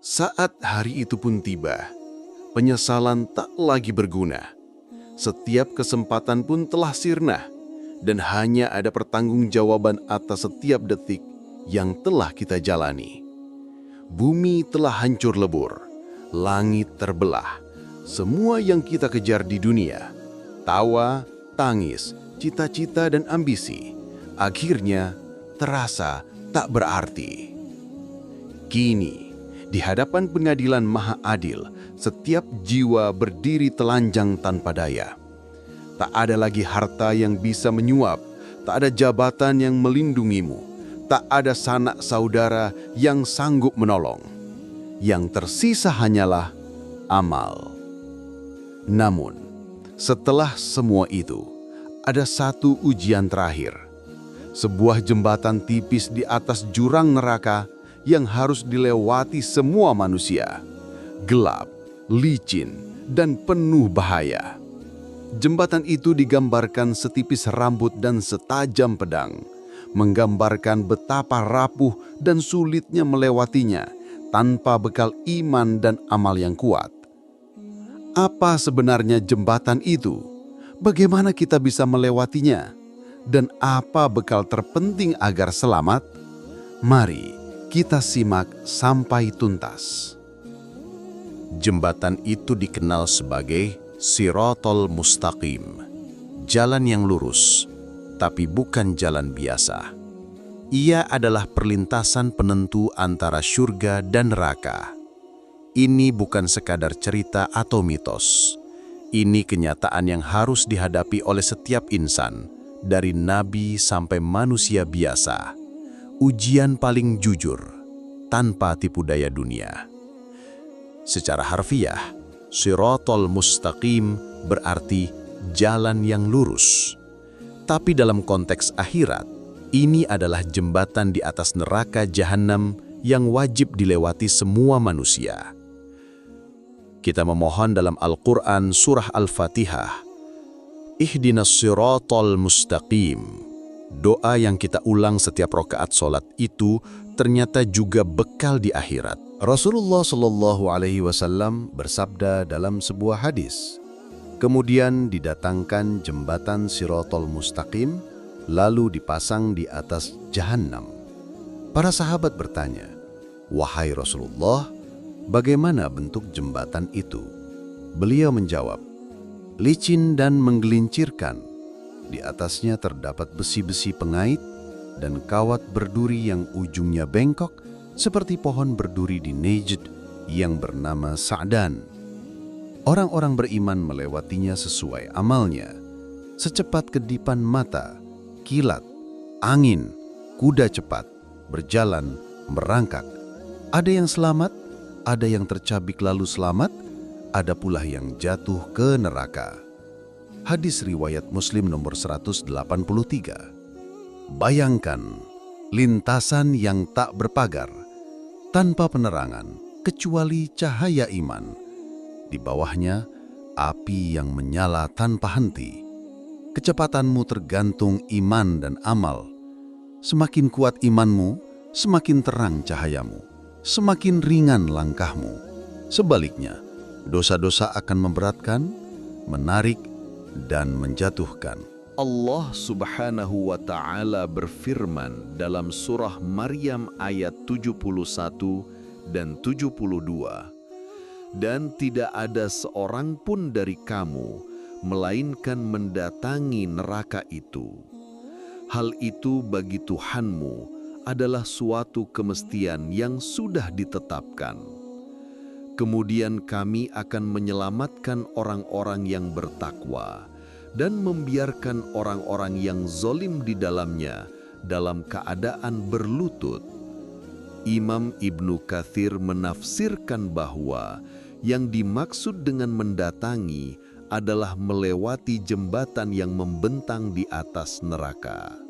Saat hari itu pun tiba, penyesalan tak lagi berguna. Setiap kesempatan pun telah sirna, dan hanya ada pertanggungjawaban atas setiap detik yang telah kita jalani. Bumi telah hancur lebur, langit terbelah. Semua yang kita kejar di dunia, tawa, tangis, cita-cita dan ambisi, akhirnya terasa tak berarti. Kini, di hadapan pengadilan Maha Adil, setiap jiwa berdiri telanjang tanpa daya. Tak ada lagi harta yang bisa menyuap, tak ada jabatan yang melindungimu, tak ada sanak saudara yang sanggup menolong. Yang tersisa hanyalah amal. Namun, setelah semua itu, ada satu ujian terakhir. Sebuah jembatan tipis di atas jurang neraka yang harus dilewati semua manusia. Gelap, licin, dan penuh bahaya. Jembatan itu digambarkan setipis rambut dan setajam pedang, menggambarkan betapa rapuh dan sulitnya melewatinya tanpa bekal iman dan amal yang kuat. Apa sebenarnya jembatan itu? Bagaimana kita bisa melewatinya? Dan apa bekal terpenting agar selamat? Mari kita simak sampai tuntas. Jembatan itu dikenal sebagai Shiratal Mustaqim, jalan yang lurus, tapi bukan jalan biasa. Ia adalah perlintasan penentu antara surga dan neraka. Ini bukan sekadar cerita atau mitos. Ini kenyataan yang harus dihadapi oleh setiap insan, dari nabi sampai manusia biasa. Ujian paling jujur, tanpa tipu daya dunia. Secara harfiah, Shiratal Mustaqim berarti jalan yang lurus. Tapi dalam konteks akhirat, ini adalah jembatan di atas neraka Jahannam yang wajib dilewati semua manusia. Kita memohon dalam Al-Quran Surah Al-Fatihah, Ihdinas Shiratal Mustaqim. Doa yang kita ulang setiap rakaat sholat itu ternyata juga bekal di akhirat. Rasulullah Shallallahu Alaihi Wasallam bersabda dalam sebuah hadis, kemudian didatangkan jembatan Shiratal Mustaqim, lalu dipasang di atas Jahannam. Para sahabat bertanya, wahai Rasulullah, bagaimana bentuk jembatan itu? Beliau menjawab, licin dan menggelincirkan. Di atasnya terdapat besi-besi pengait dan kawat berduri yang ujungnya bengkok seperti pohon berduri di Najd yang bernama Sa'dan. Orang-orang beriman melewatinya sesuai amalnya. Secepat kedipan mata, kilat, angin, kuda cepat, berjalan, merangkak. Ada yang selamat, ada yang tercabik lalu selamat, ada pula yang jatuh ke neraka. Hadis riwayat Muslim nomor 183. Bayangkan lintasan yang tak berpagar, tanpa penerangan kecuali cahaya iman. Di bawahnya api yang menyala tanpa henti. Kecepatanmu tergantung iman dan amal. Semakin kuat imanmu, semakin terang cahayamu, semakin ringan langkahmu. Sebaliknya, dosa-dosa akan memberatkan, menarik, dan menjatuhkan. Allah Subhanahu wa Ta'ala berfirman dalam surah Maryam ayat 71 dan 72, dan tidak ada seorang pun dari kamu melainkan mendatangi neraka itu. Hal itu bagi Tuhanmu adalah suatu kemestian yang sudah ditetapkan. Kemudian kami akan menyelamatkan orang-orang yang bertakwa dan membiarkan orang-orang yang zalim di dalamnya dalam keadaan berlutut. Imam Ibnu Katsir menafsirkan bahwa yang dimaksud dengan mendatangi adalah melewati jembatan yang membentang di atas neraka.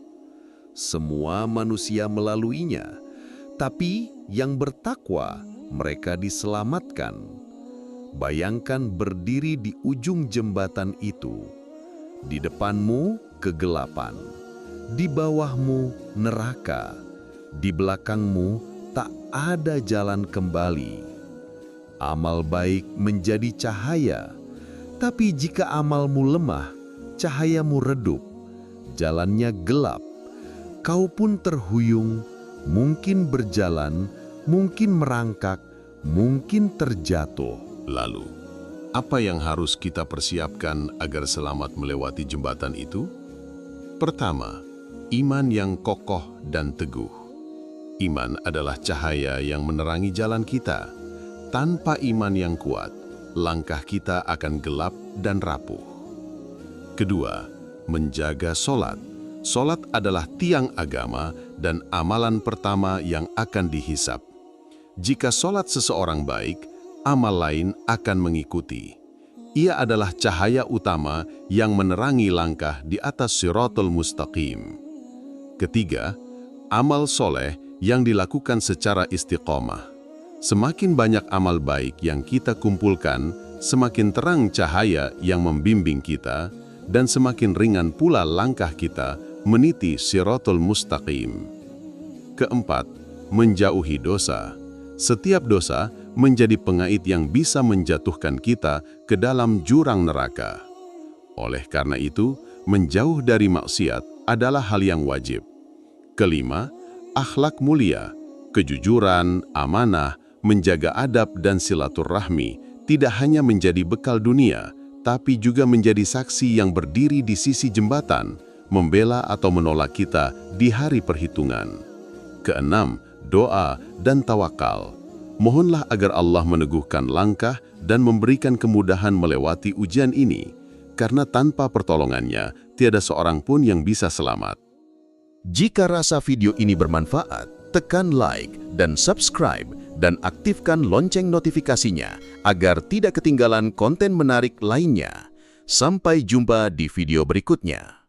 Semua manusia melaluinya, tapi yang bertakwa mereka diselamatkan. Bayangkan berdiri di ujung jembatan itu. Di depanmu kegelapan, di bawahmu neraka, di belakangmu tak ada jalan kembali. amal baik menjadi cahaya. Tapi jika amalmu lemah, cahayamu redup, jalannya gelap. Kau pun terhuyung, mungkin berjalan, mungkin merangkak, mungkin terjatuh. Lalu, apa yang harus kita persiapkan agar selamat melewati jembatan itu? Pertama, iman yang kokoh dan teguh. Iman adalah cahaya yang menerangi jalan kita. Tanpa iman yang kuat, langkah kita akan gelap dan rapuh. Kedua, menjaga solat. Solat adalah tiang agama dan amalan pertama yang akan dihisap. Jika solat seseorang baik, amal lain akan mengikuti. Ia adalah cahaya utama yang menerangi langkah di atas Shirathul Mustaqim. Ketiga, amal soleh yang dilakukan secara istiqomah. Semakin banyak amal baik yang kita kumpulkan, semakin terang cahaya yang membimbing kita, dan semakin ringan pula langkah kita meniti Shirathul Mustaqim. Keempat, menjauhi dosa. Setiap dosa menjadi pengait yang bisa menjatuhkan kita ke dalam jurang neraka. Oleh karena itu, menjauh dari maksiat adalah hal yang wajib. Kelima, akhlak mulia, kejujuran, amanah, menjaga adab dan silaturahmi tidak hanya menjadi bekal dunia, tapi juga menjadi saksi yang berdiri di sisi jembatan, membela atau menolak kita di hari perhitungan. Keenam, doa dan tawakal. Mohonlah agar Allah meneguhkan langkah dan memberikan kemudahan melewati ujian ini, karena tanpa pertolongannya, tiada seorang pun yang bisa selamat. Jika rasa video ini bermanfaat, tekan like dan subscribe dan aktifkan lonceng notifikasinya agar tidak ketinggalan konten menarik lainnya. Sampai jumpa di video berikutnya.